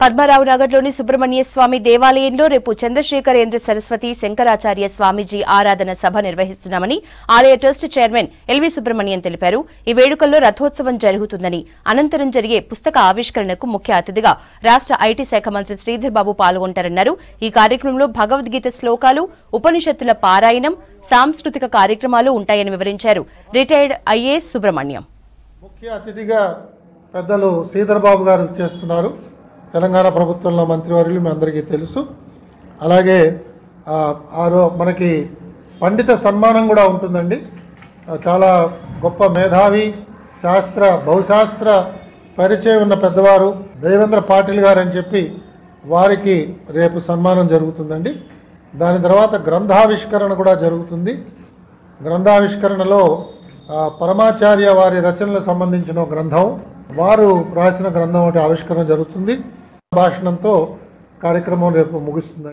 పద్మరావు నగర్లోని సుబ్రహ్మణ్య స్వామి దేవాలయంలో రేపు చంద్రశేఖరేంద్ర సరస్వతి శంకరాచార్య స్వామీజీ ఆరాధన సభ నిర్వహిస్తున్నామని ఆలయ ట్రస్ట్ చైర్మన్ ఎల్వి సుబ్రహ్మణ్యం తెలిపారు. ఈ వేడుకల్లో రథోత్సవం జరుగుతుందని, అనంతరం జరిగే పుస్తక ఆవిష్కరణకు ముఖ్య అతిథిగా రాష్ట్ర ఐటీ శాఖ మంత్రి శ్రీధర్ బాబు పాల్గొంటారన్నారు. ఈ కార్యక్రమంలో భగవద్గీత శ్లోకాలు, ఉపనిషత్తుల పారాయణం, సాంస్కృతిక కార్యక్రమాలు ఉంటాయని వివరించారు రిటైర్డ్ ఐఏఎస్ సుబ్రహ్మణ్యం. ముఖ్య అతిథిగా పెద్దలు శ్రీధర్ బాబు గారు చేస్తున్నారు. తెలంగాణ ప్రభుత్వంలో మంత్రివర్యులు మీ అందరికీ తెలుసు. అలాగే మనకి పండిత సన్మానం కూడా ఉంటుందండి. చాలా గొప్ప మేధావి, బహుశాస్త్ర పరిచయం ఉన్న పెద్దవారు దేవేంద్ర పాటిల్ గారు అని చెప్పి వారికి రేపు సన్మానం జరుగుతుందండి. దాని తర్వాత గ్రంథావిష్కరణ కూడా జరుగుతుంది. గ్రంథావిష్కరణలో పరమాచార్య వారి రచనలకు సంబంధించిన గ్రంథం, వారు రాసిన గ్రంథం ఒకటి ఆవిష్కరణ జరుగుతుంది. భాషణంతో కార్యక్రమం రేపు ముగుస్తుంది.